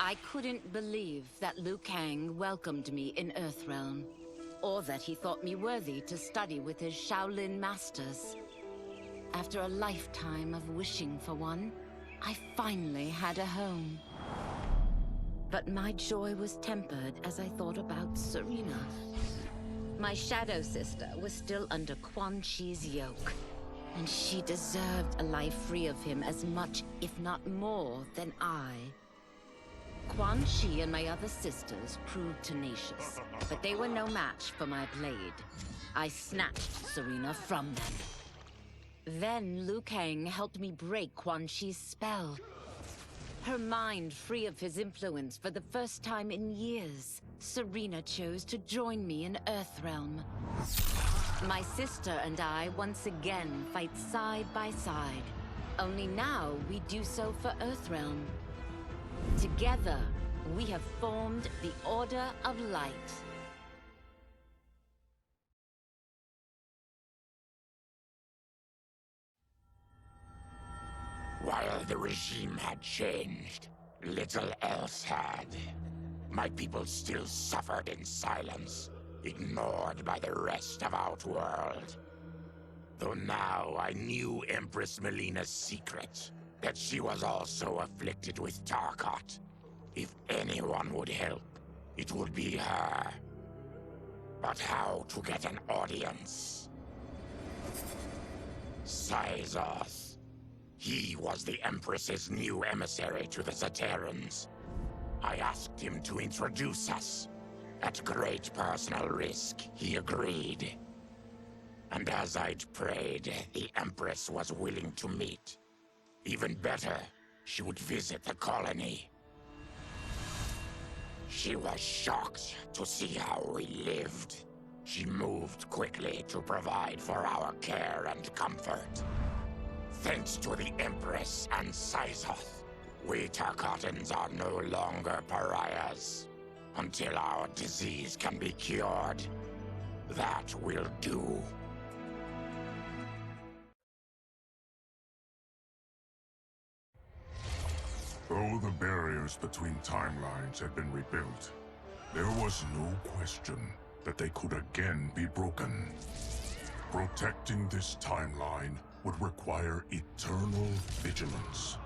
I couldn't believe that Liu Kang welcomed me in Earthrealm, or that he thought me worthy to study with his Shaolin masters. After a lifetime of wishing for one, I finally had a home. But my joy was tempered as I thought about Serena. My shadow sister was still under Quan-Chi's yoke, and she deserved a life free of him as much, if not more, than I. Quan-Chi and my other sisters proved tenacious, but they were no match for my blade. I snatched Serena from them. Then Liu Kang helped me break Quan-Chi's spell. Her mind free of his influence for the first time in years, Serena chose to join me in Earthrealm. My sister and I once again fight side by side. Only now we do so for Earthrealm. Together, we have formed the Order of Light. While the regime had changed, little else had. My people still suffered in silence, ignored by the rest of Outworld. Though now I knew Empress Mileena's secret, that she was also afflicted with Tarkat. If anyone would help, it would be her. But how to get an audience? Syzoth. He was the Empress's new emissary to the Zaterrans. I asked him to introduce us. At great personal risk, he agreed. And as I'd prayed, the Empress was willing to meet. Even better, she would visit the colony. She was shocked to see how we lived. She moved quickly to provide for our care and comfort. Thanks to the Empress and Syzoth, we Tarkatans are no longer pariahs. Until our disease can be cured, that will do. Though the barriers between timelines had been rebuilt, there was no question that they could again be broken. Protecting this timeline would require eternal vigilance,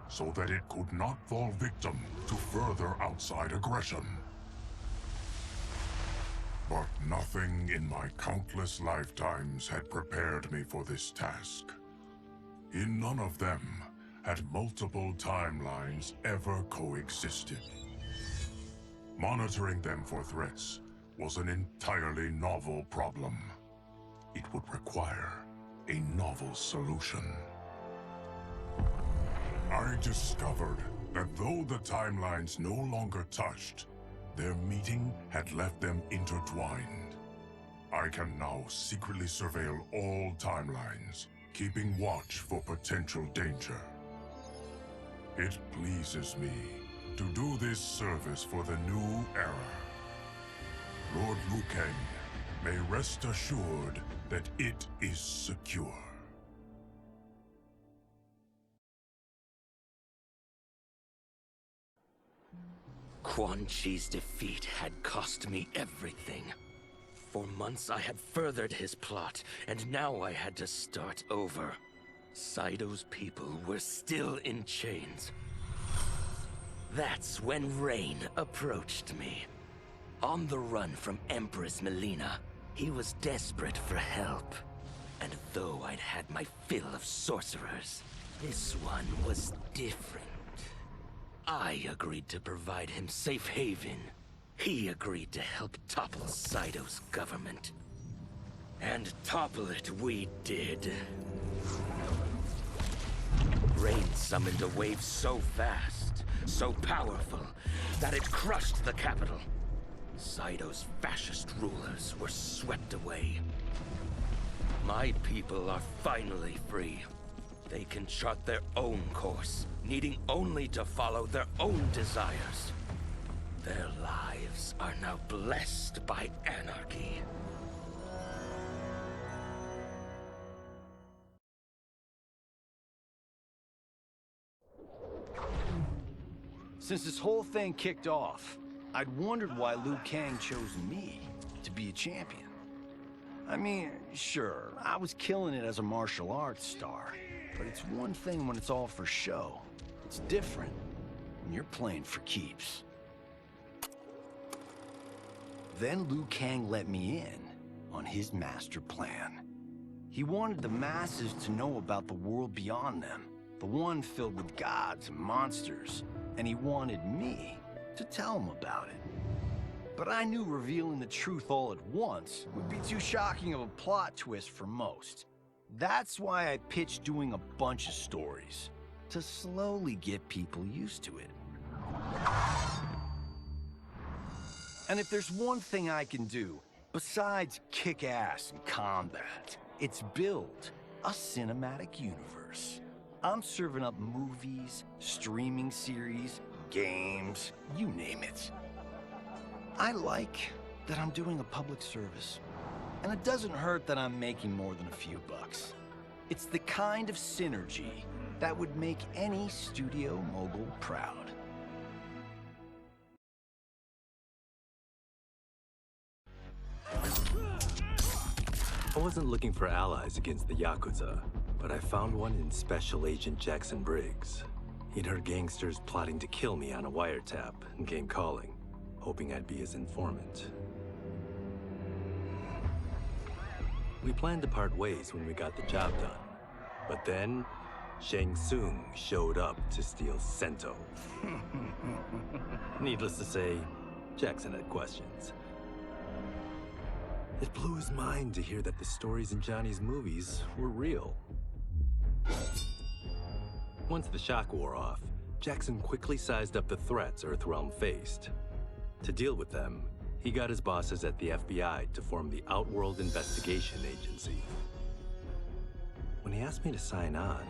so that it could not fall victim to further outside aggression. But nothing in my countless lifetimes had prepared me for this task. In none of them had multiple timelines ever coexisted. Monitoring them for threats was an entirely novel problem. It would require a novel solution. I discovered that though the timelines no longer touched, their meeting had left them intertwined. I can now secretly surveil all timelines, keeping watch for potential danger. It pleases me to do this service for the new era. Lord Liu Kang may rest assured that it is secure. Quan-Chi's defeat had cost me everything. For months I had furthered his plot, and now I had to start over. Saito's people were still in chains. That's when Rain approached me. On the run from Empress Mileena, he was desperate for help. And though I'd had my fill of sorcerers, this one was different. I agreed to provide him safe haven. He agreed to help topple Saito's government. And topple it we did. Rain summoned a wave so fast, so powerful, that it crushed the capital. Saito's fascist rulers were swept away. My people are finally free. They can chart their own course, needing only to follow their own desires. Their lives are now blessed by anarchy. Since this whole thing kicked off, I'd wondered why Liu Kang chose me to be a champion. I mean, sure, I was killing it as a martial arts star, but it's one thing when it's all for show. It's different when you're playing for keeps. Then Liu Kang let me in on his master plan. He wanted the masses to know about the world beyond them, the one filled with gods and monsters, and he wanted me to tell them about it. But I knew revealing the truth all at once would be too shocking of a plot twist for most. That's why I pitched doing a bunch of stories, to slowly get people used to it. And if there's one thing I can do, besides kick ass in combat, it's build a cinematic universe. I'm serving up movies, streaming series, games, you name it. I like that I'm doing a public service. And it doesn't hurt that I'm making more than a few bucks. It's the kind of synergy that would make any studio mogul proud. I wasn't looking for allies against the Yakuza, but I found one in Special Agent Jackson Briggs. He'd heard gangsters plotting to kill me on a wiretap and came calling, hoping I'd be his informant. We planned to part ways when we got the job done, but then Shang Tsung showed up to steal Sento. Needless to say, Jackson had questions. It blew his mind to hear that the stories in Johnny's movies were real. Once the shock wore off, Jackson quickly sized up the threats Earthrealm faced. To deal with them, he got his bosses at the FBI to form the Outworld Investigation Agency. When he asked me to sign on,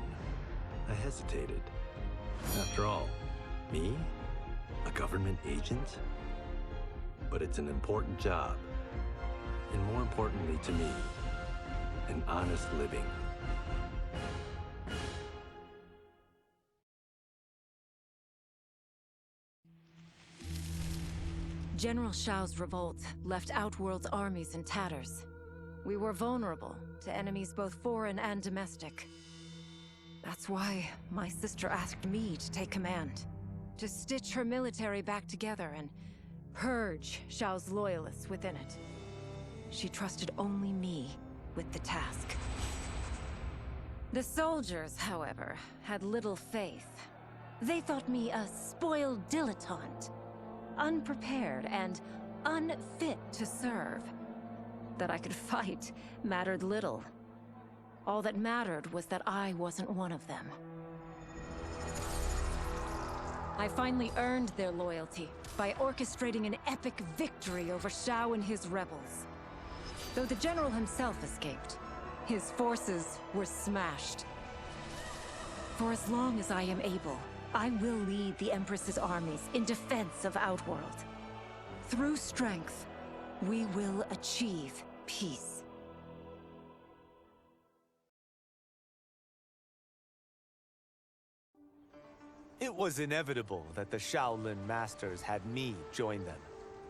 I hesitated. After all, me? A government agent? But it's an important job. And more importantly to me, an honest living. General Shao's revolt left Outworld's armies in tatters. We were vulnerable to enemies both foreign and domestic. That's why my sister asked me to take command, to stitch her military back together and purge Shao's loyalists within it. She trusted only me with the task. The soldiers, however, had little faith. They thought me a spoiled dilettante, unprepared and unfit to serve. That I could fight mattered little. All that mattered was that I wasn't one of them. I finally earned their loyalty by orchestrating an epic victory over Shao and his rebels. Though the general himself escaped, his forces were smashed. For as long as I am able, I will lead the Empress's armies in defense of Outworld. Through strength, we will achieve peace. It was inevitable that the Shaolin Masters had me join them.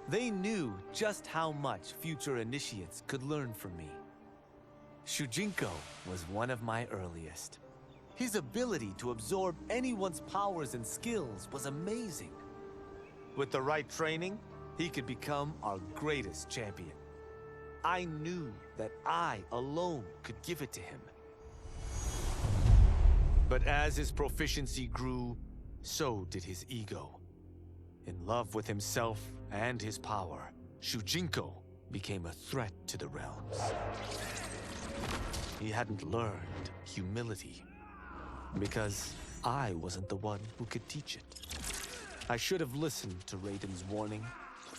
They knew just how much future initiates could learn from me. Shujinko was one of my earliest. His ability to absorb anyone's powers and skills was amazing. With the right training, he could become our greatest champion. I knew that I alone could give it to him. But as his proficiency grew, so did his ego. In love with himself and his power, Shujinko became a threat to the realms. He hadn't learned humility, because I wasn't the one who could teach it. I should have listened to Raiden's warning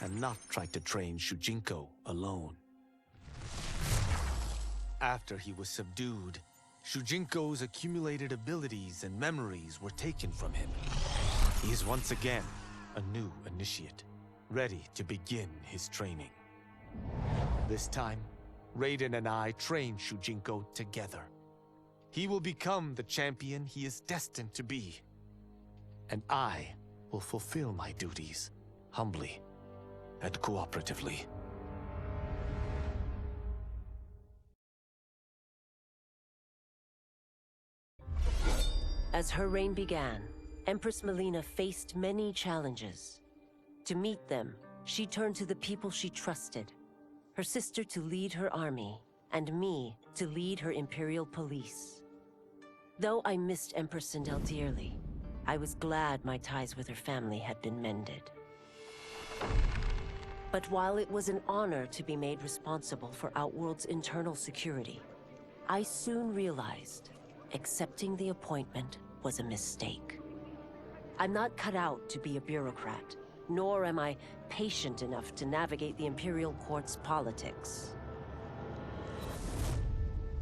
and not tried to train Shujinko alone. After he was subdued, Shujinko's accumulated abilities and memories were taken from him. He is once again a new initiate, ready to begin his training. This time, Raiden and I train Shujinko together. He will become the champion he is destined to be. And I will fulfill my duties humbly and cooperatively. As her reign began, Empress Mileena faced many challenges. To meet them, she turned to the people she trusted. Her sister to lead her army, and me to lead her Imperial police. Though I missed Empress Sindel dearly, I was glad my ties with her family had been mended. But while it was an honor to be made responsible for Outworld's internal security, I soon realized accepting the appointment was a mistake. I'm not cut out to be a bureaucrat, nor am I patient enough to navigate the Imperial Court's politics.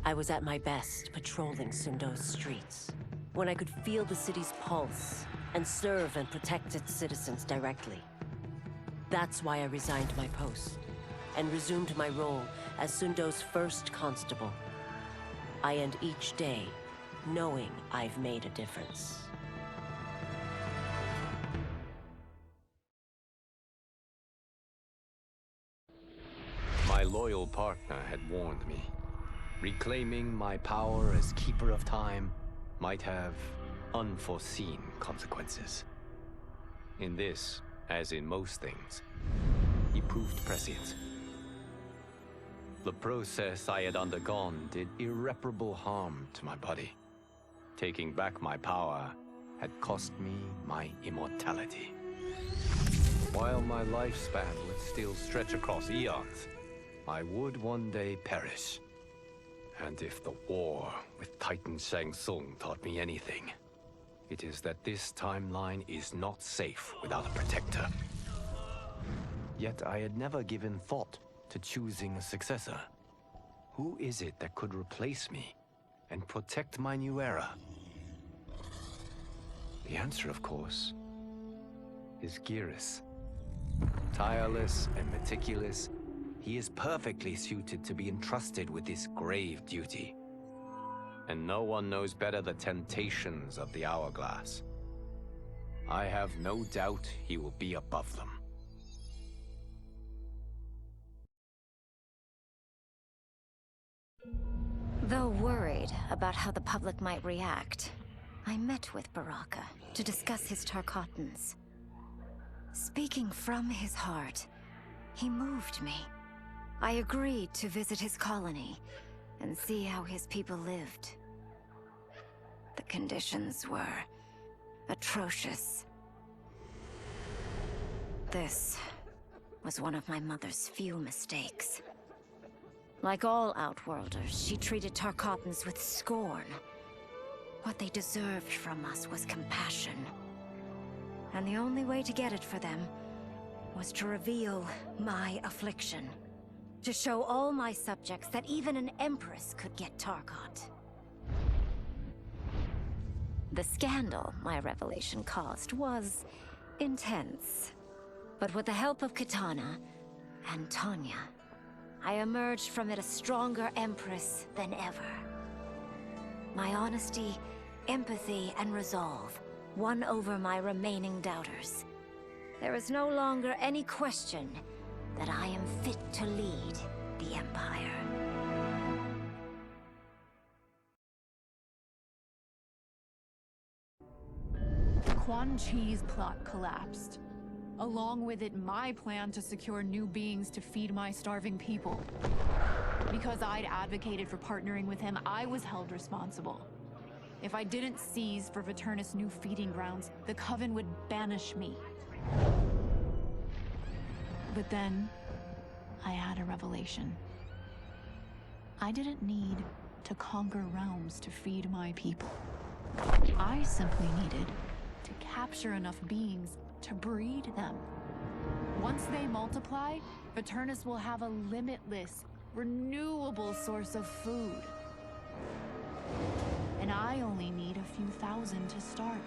I was at my best patrolling Sundo's streets, when I could feel the city's pulse and serve and protect its citizens directly. That's why I resigned my post and resumed my role as Sundo's first constable. I end each day knowing I've made a difference. My loyal partner had warned me. Reclaiming my power as Keeper of Time might have unforeseen consequences. In this, as in most things, he proved prescient. The process I had undergone did irreparable harm to my body. Taking back my power had cost me my immortality. While my lifespan would still stretch across eons, I would one day perish. And if the war with Titan Shang Tsung taught me anything, it is that this timeline is not safe without a protector. Yet I had never given thought to choosing a successor. Who is it that could replace me and protect my new era? The answer, of course, is Geras. Tireless and meticulous, he is perfectly suited to be entrusted with this grave duty. And no one knows better the temptations of the hourglass. I have no doubt he will be above them. Though worried about how the public might react, I met with Baraka to discuss his Tarkatans. Speaking from his heart, he moved me. I agreed to visit his colony and see how his people lived. The conditions were atrocious. This was one of my mother's few mistakes. Like all Outworlders, she treated Tarkatans with scorn. What they deserved from us was compassion. And the only way to get it for them was to reveal my affliction. To show all my subjects that even an empress could get Tarkat. The scandal my revelation caused was intense. But with the help of Kitana and Tanya, I emerged from it a stronger empress than ever. My honesty, empathy, and resolve won over my remaining doubters. There is no longer any question that I am fit to lead the Empire. Quan-Chi's plot collapsed. Along with it, my plan to secure new beings to feed my starving people. Because I'd advocated for partnering with him, I was held responsible. If I didn't seize for Viternus' new feeding grounds, the Coven would banish me. But then, I had a revelation. I didn't need to conquer realms to feed my people. I simply needed to capture enough beings to breed them. Once they multiply, Viternus will have a limitless, renewable source of food. And I only need a few thousand to start.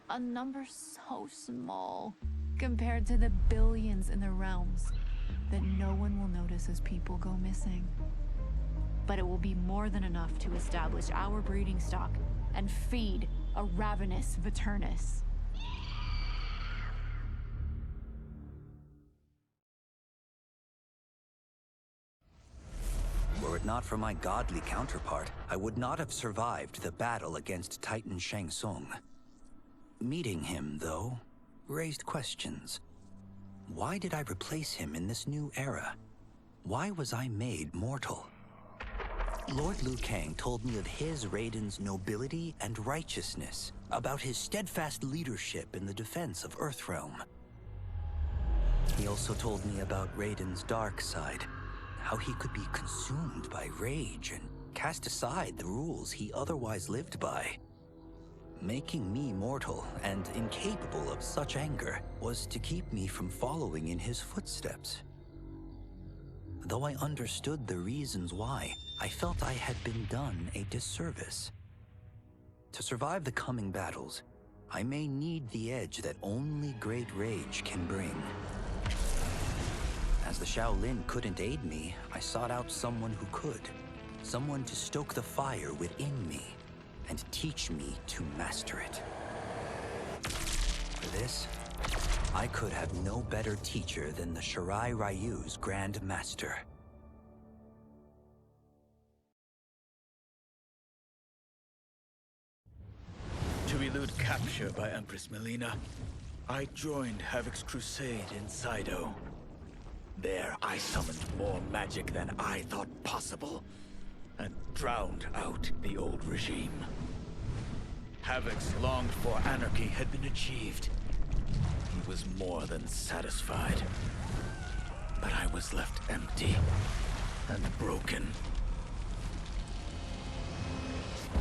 A number so small compared to the billions in the realms that no one will notice as people go missing. But it will be more than enough to establish our breeding stock and feed a ravenous Viternus. not for my godly counterpart, I would not have survived the battle against Titan Shang Tsung. Meeting him, though, raised questions. Why did I replace him in this new era? Why was I made mortal? Lord Liu Kang told me of his Raiden's nobility and righteousness, about his steadfast leadership in the defense of Earthrealm. He also told me about Raiden's dark side, how he could be consumed by rage and cast aside the rules he otherwise lived by. Making me mortal and incapable of such anger was to keep me from following in his footsteps. Though I understood the reasons why, I felt I had been done a disservice. To survive the coming battles, I may need the edge that only great rage can bring. As the Shaolin couldn't aid me, I sought out someone who could. Someone to stoke the fire within me and teach me to master it. For this, I could have no better teacher than the Shirai Ryu's Grand Master. To elude capture by Empress Mileena, I joined Havik's crusade in Cydo. There, I summoned more magic than I thought possible, and drowned out the old regime. Havik's longed-for anarchy had been achieved. He was more than satisfied. But I was left empty and broken.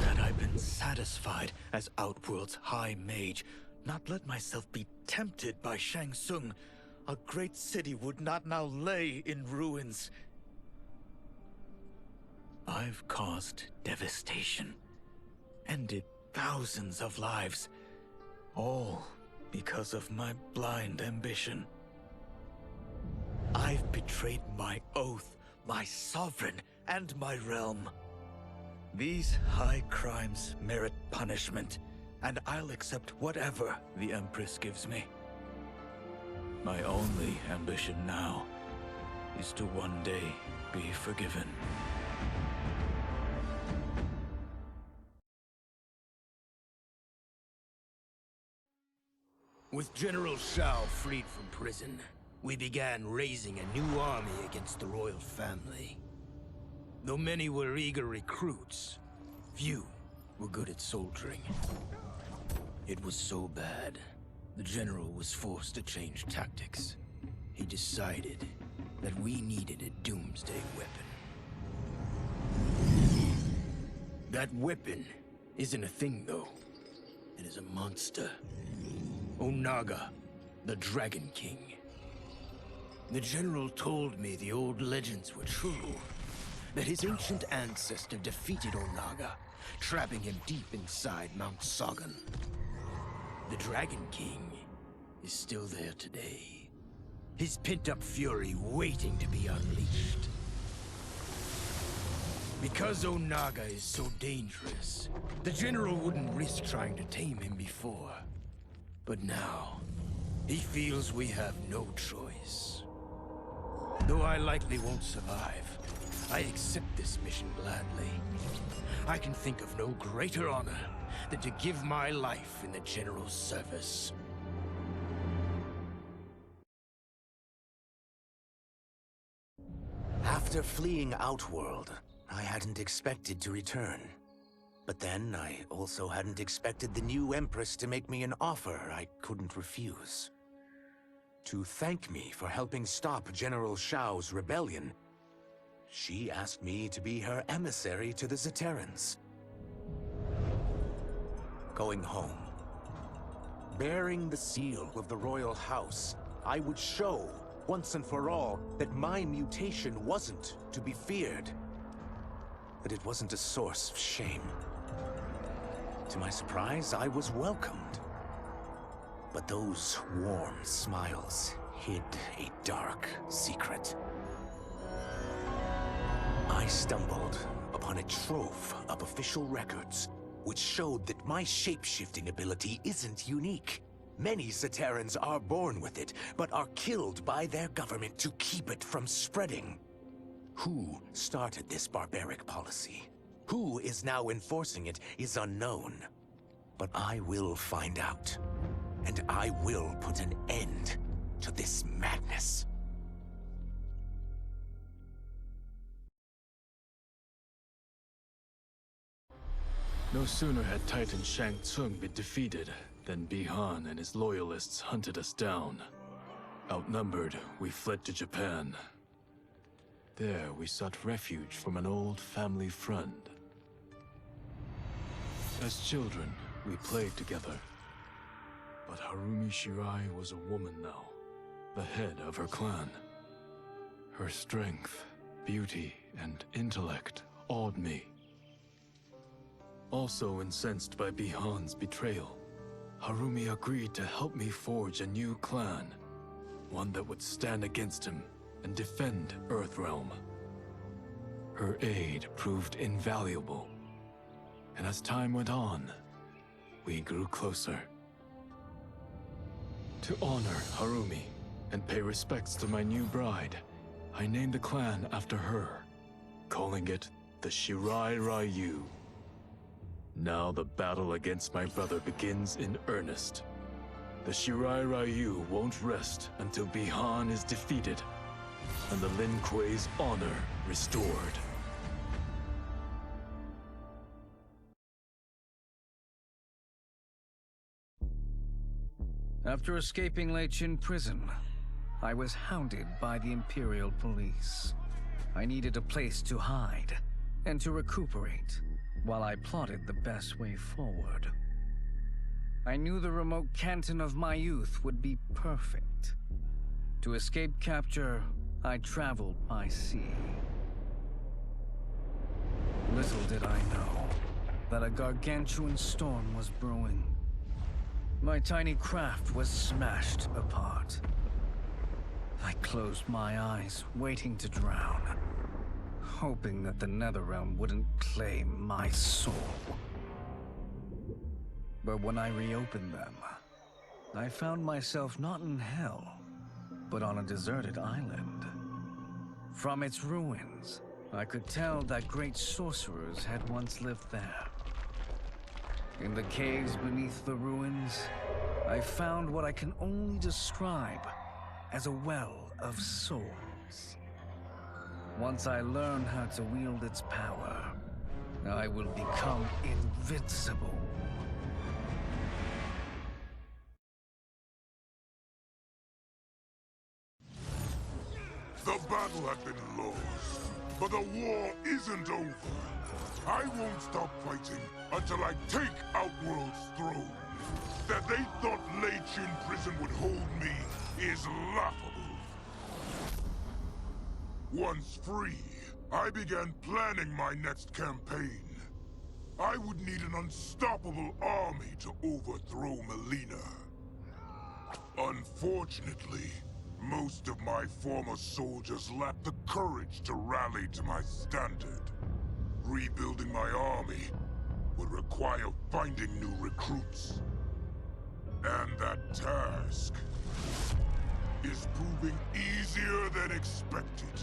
Had I been satisfied as Outworld's High Mage, not let myself be tempted by Shang Tsung, a great city would not now lay in ruins. I've caused devastation, ended thousands of lives, all because of my blind ambition. I've betrayed my oath, my sovereign, and my realm. These high crimes merit punishment, and I'll accept whatever the Empress gives me. My only ambition now is to one day be forgiven. With General Shao freed from prison, we began raising a new army against the royal family. Though many were eager recruits, few were good at soldiering. It was so bad, the general was forced to change tactics. He decided that we needed a doomsday weapon. That weapon isn't a thing, though. It is a monster. Onaga, the Dragon King. The general told me the old legends were true. That his ancient ancestor defeated Onaga, trapping him deep inside Mount Sagan. The Dragon King is still there today. His pent-up fury waiting to be unleashed. Because Onaga is so dangerous, the general wouldn't risk trying to tame him before. But now, he feels we have no choice. Though I likely won't survive, I accept this mission gladly. I can think of no greater honor than to give my life in the General's service. After fleeing Outworld, I hadn't expected to return. But then, I also hadn't expected the new Empress to make me an offer I couldn't refuse. To thank me for helping stop General Shao's rebellion, she asked me to be her emissary to the Zaterrans. Going home, bearing the seal of the royal house, I would show, once and for all, that my mutation wasn't to be feared. That it wasn't a source of shame. To my surprise, I was welcomed. But those warm smiles hid a dark secret. I stumbled upon a trove of official records, which showed that my shape-shifting ability isn't unique. Many Zaterrans are born with it, but are killed by their government to keep it from spreading. Who started this barbaric policy? Who is now enforcing it is unknown. But I will find out. And I will put an end to this madness. No sooner had Titan Shang Tsung been defeated than Bi-Han and his loyalists hunted us down. Outnumbered, we fled to Japan. There, we sought refuge from an old family friend. As children, we played together. But Harumi Shirai was a woman now, the head of her clan. Her strength, beauty, and intellect awed me. Also incensed by Bi-Han's betrayal, Harumi agreed to help me forge a new clan, one that would stand against him and defend Earthrealm. Her aid proved invaluable, and as time went on, we grew closer. To honor Harumi and pay respects to my new bride, I named the clan after her, calling it the Shirai Ryu. Now the battle against my brother begins in earnest. The Shirai Ryu won't rest until Bi-Han is defeated and the Lin Kuei's honor restored. After escaping Lei Chin prison, I was hounded by the Imperial Police. I needed a place to hide and to recuperate while I plotted the best way forward. I knew the remote canton of my youth would be perfect. To escape capture, I traveled by sea. Little did I know that a gargantuan storm was brewing. My tiny craft was smashed apart. I closed my eyes, waiting to drown, hoping that the Netherrealm wouldn't claim my soul. But when I reopened them, I found myself not in hell, but on a deserted island. From its ruins, I could tell that great sorcerers had once lived there. In the caves beneath the ruins, I found what I can only describe as a well of souls. Once I learn how to wield its power, I will become invincible. The battle had been lost, but the war isn't over. I won't stop fighting until I take Outworld's throne. That they thought Lei Chin prison would hold me is laughable. Once free, I began planning my next campaign. I would need an unstoppable army to overthrow Mileena. Unfortunately, most of my former soldiers lacked the courage to rally to my standard. Rebuilding my army would require finding new recruits. And that task is proving easier than expected.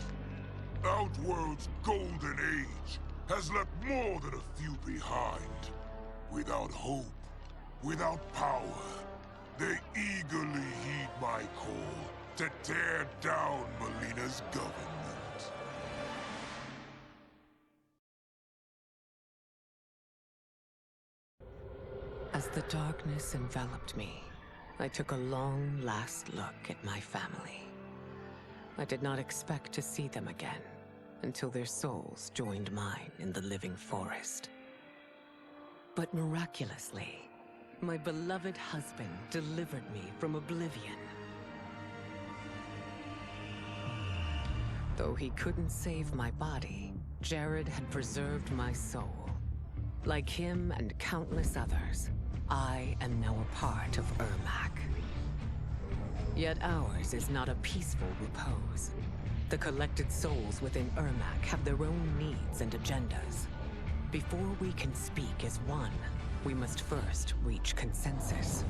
Outworld's golden age has left more than a few behind. Without hope, without power, they eagerly heed my call to tear down Mileena's government. As the darkness enveloped me, I took a long last look at my family. I did not expect to see them again until their souls joined mine in the living forest. But miraculously, my beloved husband delivered me from oblivion. Though he couldn't save my body, Jared had preserved my soul. Like him and countless others, I am now a part of Ermac. Yet ours is not a peaceful repose. The collected souls within Ermac have their own needs and agendas. Before we can speak as one, we must first reach consensus.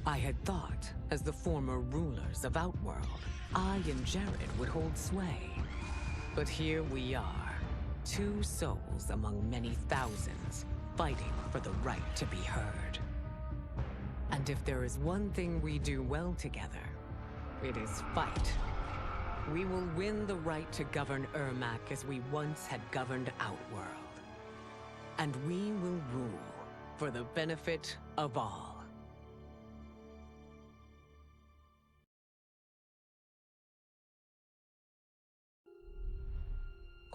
I had thought, as the former rulers of Outworld, I and Jared would hold sway. But here we are, two souls among many thousands, fighting for the right to be heard. And if there is one thing we do well together, it is fight. We will win the right to govern Ermac as we once had governed Outworld. And we will rule for the benefit of all.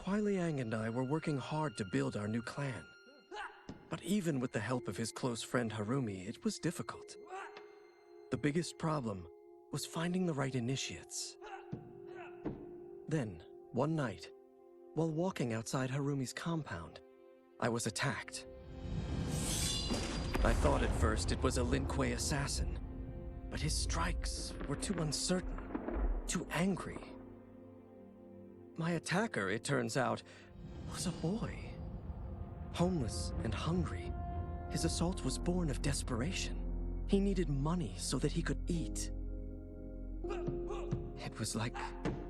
Kuai Liang and I were working hard to build our new clan. But even with the help of his close friend Harumi, it was difficult. The biggest problem was finding the right initiates. Then, one night, while walking outside Harumi's compound, I was attacked. I thought at first it was a Lin Kuei assassin, but his strikes were too uncertain, too angry. My attacker, it turns out, was a boy. Homeless and hungry, his assault was born of desperation. He needed money so that he could eat. It was like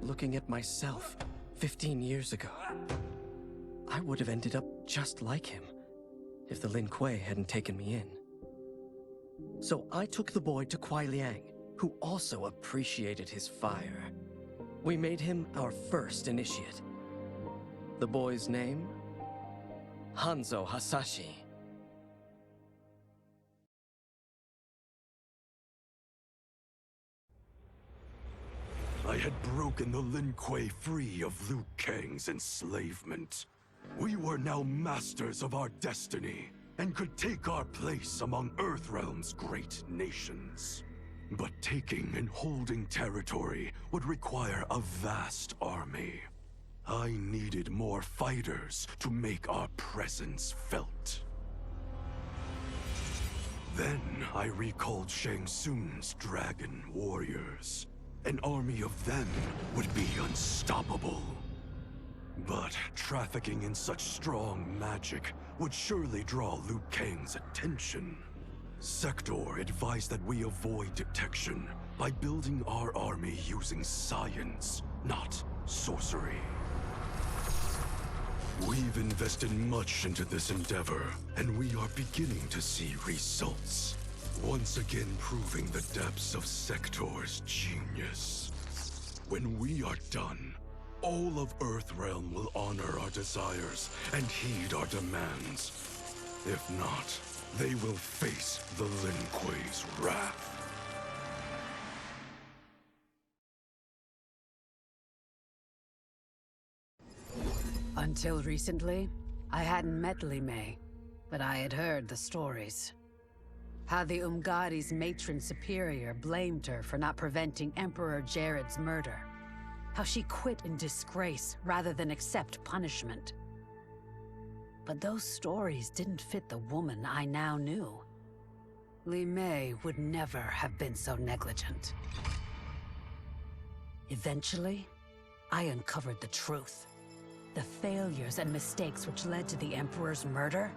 looking at myself 15 years ago. I would have ended up just like him if the Lin Kuei hadn't taken me in. So I took the boy to Kuai Liang, who also appreciated his fire. We made him our first initiate. The boy's name? Hanzo Hasashi. I had broken the Lin Kuei free of Liu Kang's enslavement. We were now masters of our destiny, and could take our place among Earthrealm's great nations. But taking and holding territory would require a vast army. I needed more fighters to make our presence felt. Then I recalled Shang Tsung's dragon warriors. An army of them would be unstoppable. But trafficking in such strong magic would surely draw Liu Kang's attention. Sektor advised that we avoid detection by building our army using science, not sorcery. We've invested much into this endeavor, and we are beginning to see results. Once again proving the depths of Sektor's genius. When we are done, all of Earthrealm will honor our desires and heed our demands. If not, they will face the Lin Kuei's wrath. Until recently, I hadn't met Li Mei, but I had heard the stories. How the Umgadi's matron superior blamed her for not preventing Emperor Jared's murder. How she quit in disgrace rather than accept punishment. But those stories didn't fit the woman I now knew. Li Mei would never have been so negligent. Eventually, I uncovered the truth. The failures and mistakes which led to the Emperor's murder,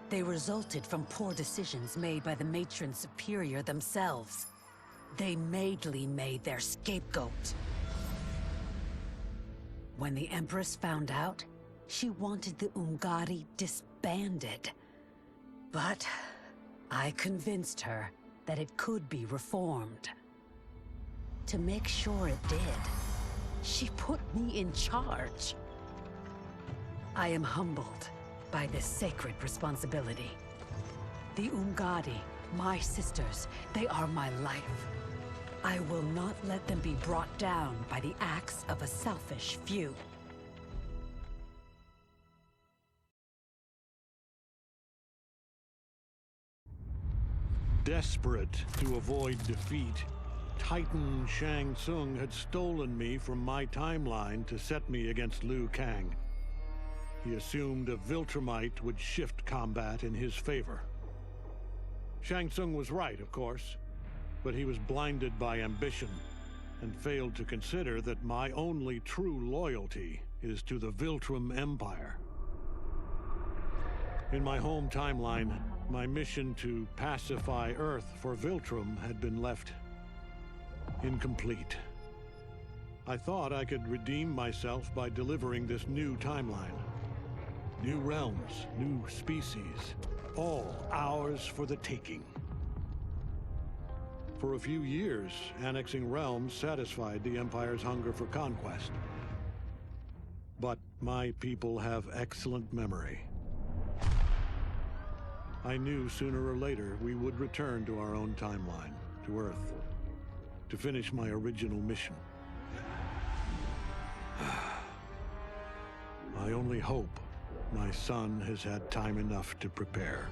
they resulted from poor decisions made by the matron superior themselves. They made Li Mei their scapegoat. When the Empress found out, she wanted the Umgadi disbanded. But I convinced her that it could be reformed. To make sure it did, she put me in charge. I am humbled by this sacred responsibility. The Umgadi, my sisters, they are my life. I will not let them be brought down by the acts of a selfish few. Desperate to avoid defeat, Titan Shang Tsung had stolen me from my timeline to set me against Liu Kang. He assumed a Viltrumite would shift combat in his favor. Shang Tsung was right, of course, but he was blinded by ambition and failed to consider that my only true loyalty is to the Viltrum Empire. In my home timeline, my mission to pacify Earth for Viltrum had been left incomplete. I thought I could redeem myself by delivering this new timeline. New realms, new species, all ours for the taking. For a few years, annexing realms satisfied the Empire's hunger for conquest. But my people have excellent memory. I knew sooner or later we would return to our own timeline, to Earth, to finish my original mission. I only hope my son has had time enough to prepare.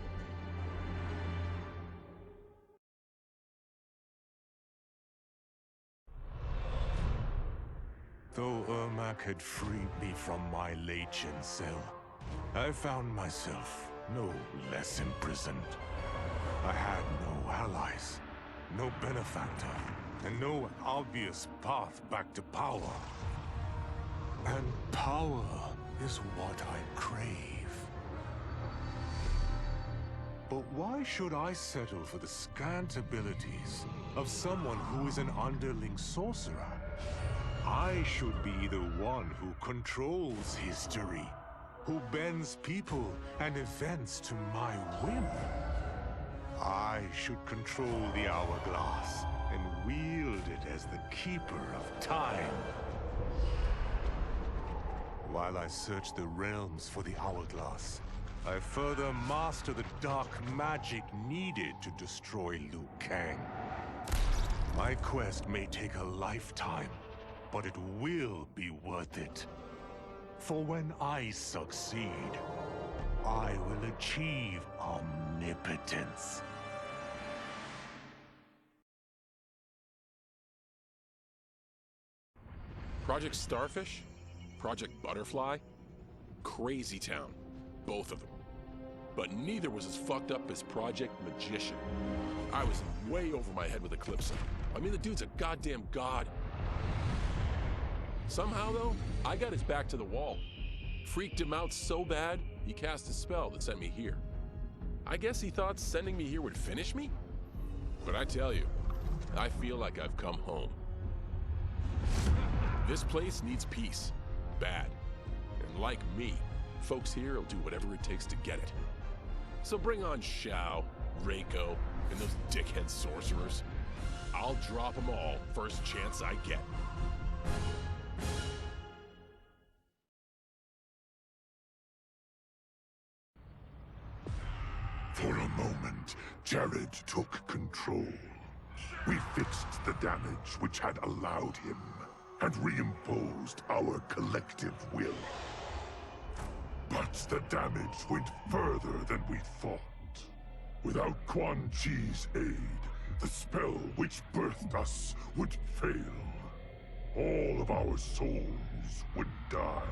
Though Ermac had freed me from my Legion cell, I found myself no less imprisoned. I had no allies, no benefactor, and no obvious path back to power. And power is what I crave. But why should I settle for the scant abilities of someone who is an underling sorcerer? I should be the one who controls history, who bends people and events to my whim. I should control the hourglass and wield it as the keeper of time. While I search the realms for the hourglass, I further master the dark magic needed to destroy Liu Kang. My quest may take a lifetime, but it will be worth it. For when I succeed, I will achieve omnipotence. Project Starfish? Project Butterfly? Crazy Town. Both of them. But neither was as fucked up as Project Magician. I was way over my head with Eclipse. I mean, the dude's a goddamn god. Somehow, though, I got his back to the wall. Freaked him out so bad, he cast a spell that sent me here. I guess he thought sending me here would finish me? But I tell you, I feel like I've come home. This place needs peace. Bad. And like me, folks here will do whatever it takes to get it. So bring on Shao, Reiko, and those dickhead sorcerers. I'll drop them all first chance I get. For a moment, Jared took control. We fixed the damage which had allowed him, and reimposed our collective will. But the damage went further than we thought. Without Quan-Chi's aid, the spell which birthed us would fail. All of our souls would die.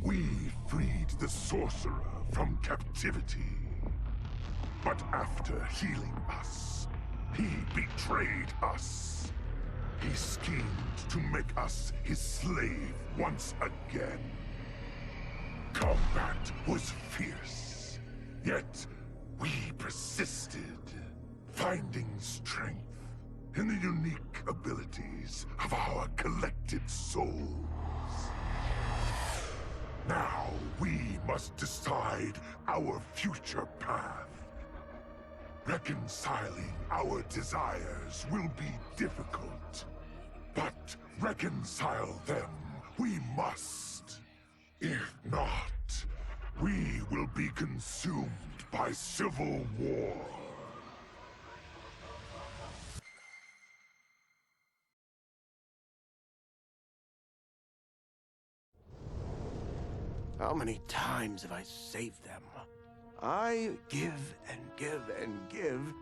We freed the sorcerer from captivity. But after healing us, he betrayed us. He schemed to make us his slave once again. Combat was fierce, yet we persisted, finding strength in the unique abilities of our collected souls. Now we must decide our future path. Reconciling our desires will be difficult, but reconcile them we must. If not, we will be consumed by civil war. How many times have I saved them? I give and give and give,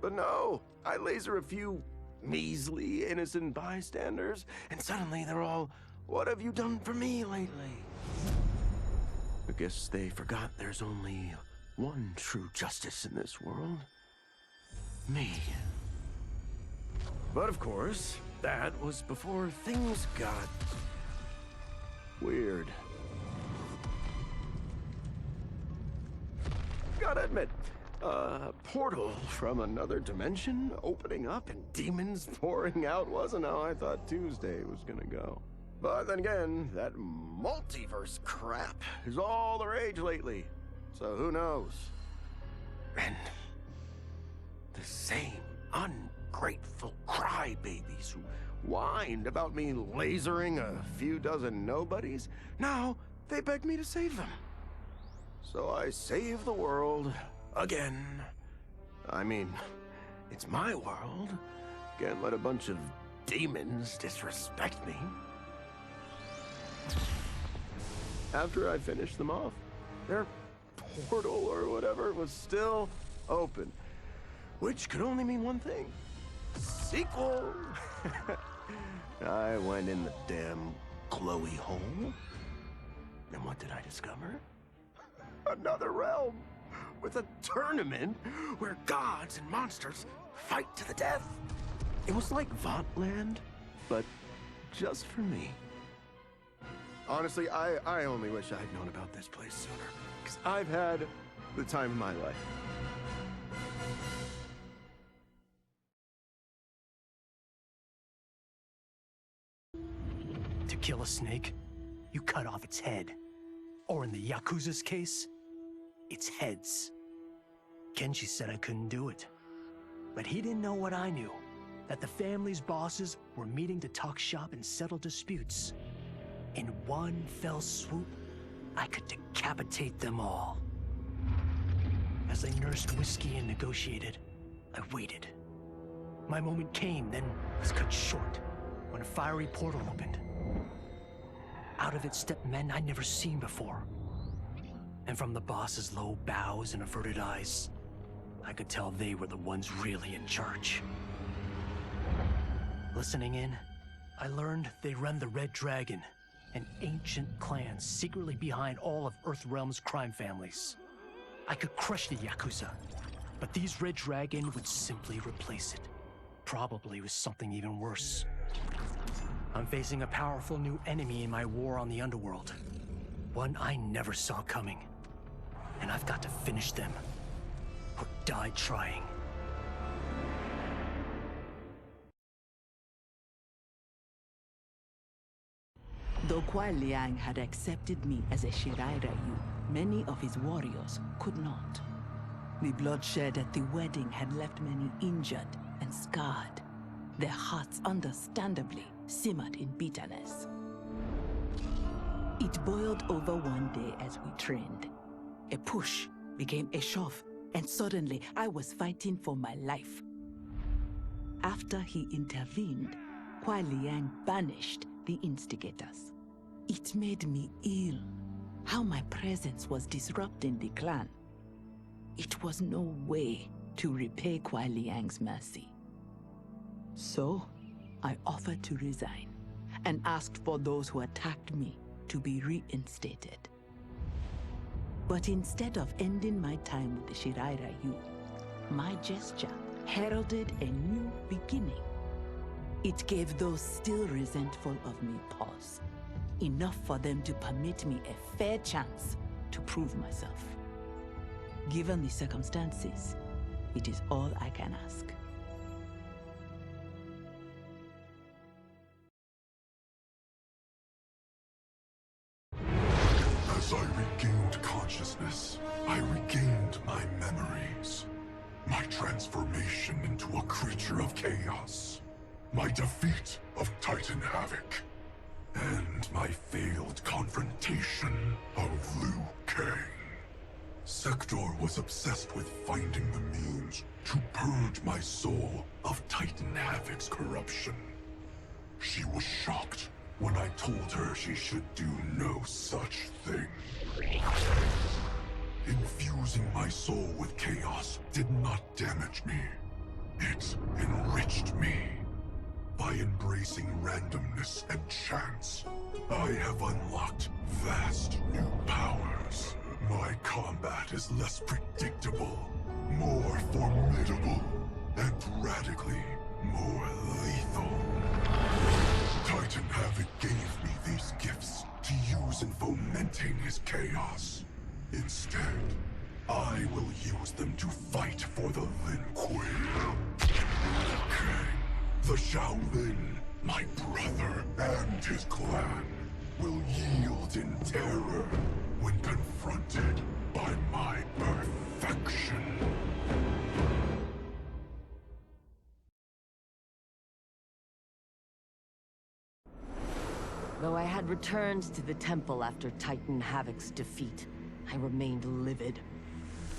but no, I laser a few measly innocent bystanders, and suddenly they're all, "What have you done for me lately?" I guess they forgot there's only one true justice in this world. Me. But of course, that was before things got weird. Gotta admit, A portal from another dimension opening up and demons pouring out wasn't how I thought Tuesday was gonna go. But then again, that multiverse crap is all the rage lately. So who knows? And the same ungrateful crybabies who whined about me lasering a few dozen nobodies, now they beg me to save them. So I save the world again. I mean, it's my world. Can't let a bunch of demons disrespect me. After I finished them off, their portal or whatever was still open, which could only mean one thing: sequel. I went in the damn glowy hole, and what did I discover? Another realm with a tournament where gods and monsters fight to the death. It was like Votland, but just for me. Honestly, I only wish I had known about this place sooner, because I've had the time of my life. To kill a snake, you cut off its head. Or in the Yakuza's case, its heads. Kenshi said I couldn't do it. But he didn't know what I knew, that the family's bosses were meeting to talk shop and settle disputes. In one fell swoop, I could decapitate them all. As I nursed whiskey and negotiated, I waited. My moment came, then was cut short when a fiery portal opened. Out of it stepped men I'd never seen before. And from the boss's low bows and averted eyes, I could tell they were the ones really in charge. Listening in, I learned they run the Red Dragon, an ancient clan secretly behind all of Earthrealm's crime families. I could crush the Yakuza, but these Red Dragon would simply replace it. Probably with something even worse. I'm facing a powerful new enemy in my war on the underworld. One I never saw coming. And I've got to finish them, or die trying. Though Kuai Liang had accepted me as a Shirai Ryu, many of his warriors could not. The bloodshed at the wedding had left many injured and scarred. Their hearts understandably simmered in bitterness. It boiled over one day as we trained. A push became a shove, and suddenly I was fighting for my life. After he intervened, Kuai Liang banished the instigators. It made me ill, how my presence was disrupting the clan. It was no way to repay Kuai Liang's mercy. So, I offered to resign, and asked for those who attacked me to be reinstated. But instead of ending my time with the Shirai Ryu, my gesture heralded a new beginning. It gave those still resentful of me pause, enough for them to permit me a fair chance to prove myself. Given the circumstances, it is all I can ask. As I regained consciousness, I regained my memories. My transformation into a creature of chaos. My defeat of Titan Havik. And my failed confrontation of Liu Kang. Sektor was obsessed with finding the means to purge my soul of Titan Havik's corruption. She was shocked when I told her she should do no such thing. Infusing my soul with chaos did not damage me. It enriched me. By embracing randomness and chance, I have unlocked vast new powers. My combat is less predictable, more formidable, and radically more lethal. Titan Havik gave me these gifts to use in fomenting his chaos. Instead, I will use them to fight for the Lin Kuei. Liu Kang, the Shaolin, my brother and his clan, will yield in terror when confronted by my perfection. Though I had returned to the temple after Titan Havik's defeat, I remained livid.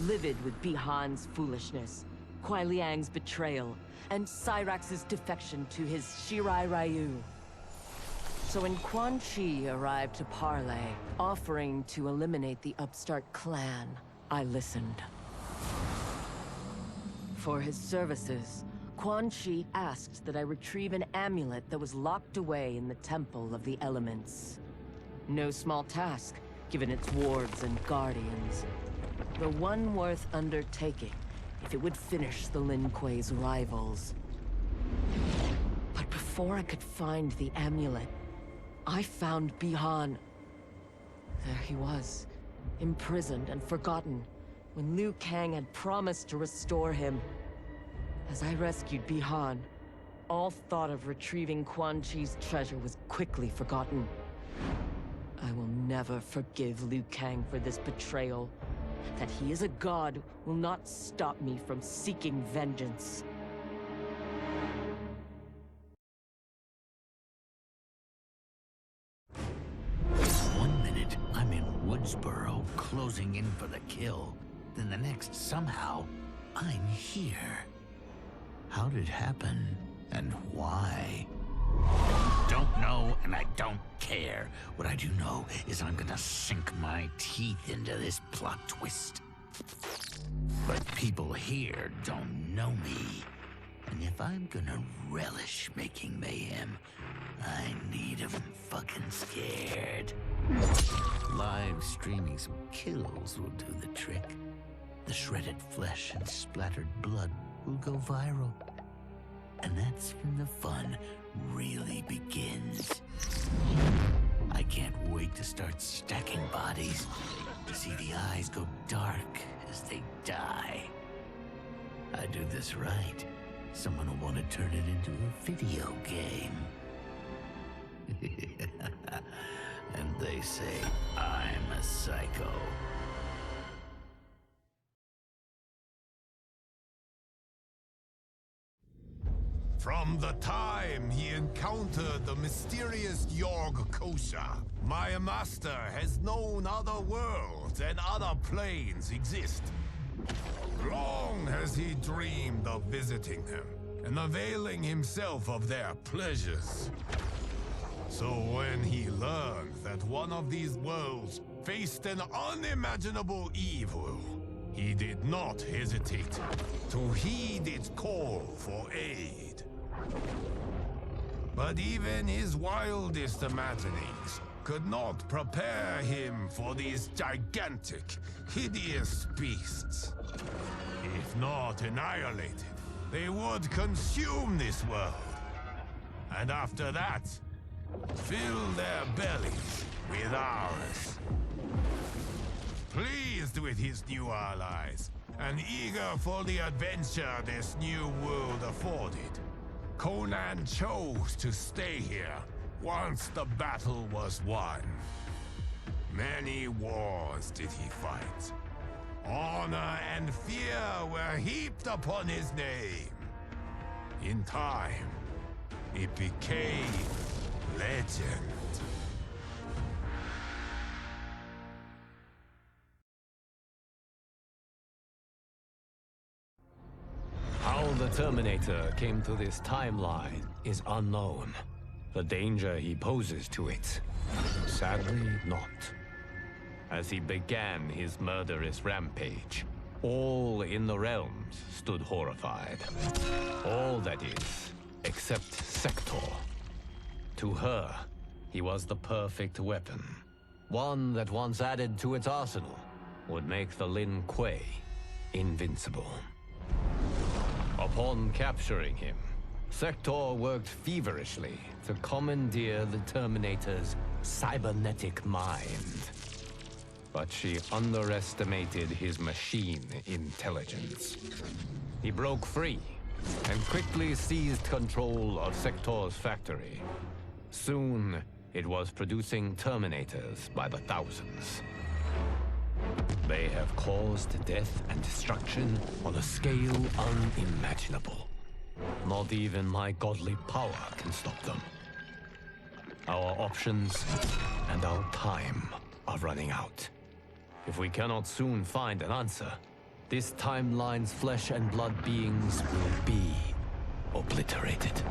Livid with Bi-Han's foolishness, Kuai Liang's betrayal, and Cyrax's defection to his Shirai Ryu. So when Quan-Chi arrived to parley, offering to eliminate the upstart clan, I listened. For his services, Quan-Chi asked that I retrieve an amulet that was locked away in the Temple of the Elements. No small task, given its wards and guardians. The one worth undertaking, if it would finish the Lin Kuei's rivals. But before I could find the amulet, I found Bi-Han. There he was, imprisoned and forgotten, when Liu Kang had promised to restore him. As I rescued Bi-Han, all thought of retrieving Quan-Chi's treasure was quickly forgotten. I will never forgive Liu Kang for this betrayal. That he is a god will not stop me from seeking vengeance. One minute, I'm in Woodsboro, closing in for the kill. Then the next, somehow, I'm here. How did it happen? And why? Don't know, and I don't care. What I do know is I'm gonna sink my teeth into this plot twist. But people here don't know me. And if I'm gonna relish making mayhem, I need 'em fucking scared. Live streaming some kills will do the trick. The shredded flesh and splattered blood will go viral. And that's when the fun really begins. I can't wait to start stacking bodies, to see the eyes go dark as they die. I do this right, someone will want to turn it into a video game. And they say I'm a psycho. From the time he encountered the mysterious Yorg Kosha, my master has known other worlds and other planes exist. Long has he dreamed of visiting them and availing himself of their pleasures. So when he learned that one of these worlds faced an unimaginable evil, he did not hesitate to heed its call for aid. But even his wildest imaginings could not prepare him for these gigantic, hideous beasts. If not annihilated, they would consume this world. And after that, fill their bellies with ours. Pleased with his new allies, and eager for the adventure this new world afforded, Conan chose to stay here once the battle was won. Many wars did he fight. Honor and fear were heaped upon his name. In time, it became legend. How the Terminator came to this timeline is unknown. The danger he poses to it, sadly not. As he began his murderous rampage, all in the realms stood horrified. All, that is, except Sektor. To her, he was the perfect weapon. One that once added to its arsenal would make the Lin Kuei invincible. Upon capturing him, Sektor worked feverishly to commandeer the Terminator's cybernetic mind. but she underestimated his machine intelligence. He broke free and quickly seized control of Sektor's factory. Soon, it was producing Terminators by the thousands. They have caused death and destruction on a scale unimaginable. Not even my godly power can stop them. Our options and our time are running out. If we cannot soon find an answer, this timeline's flesh and blood beings will be obliterated.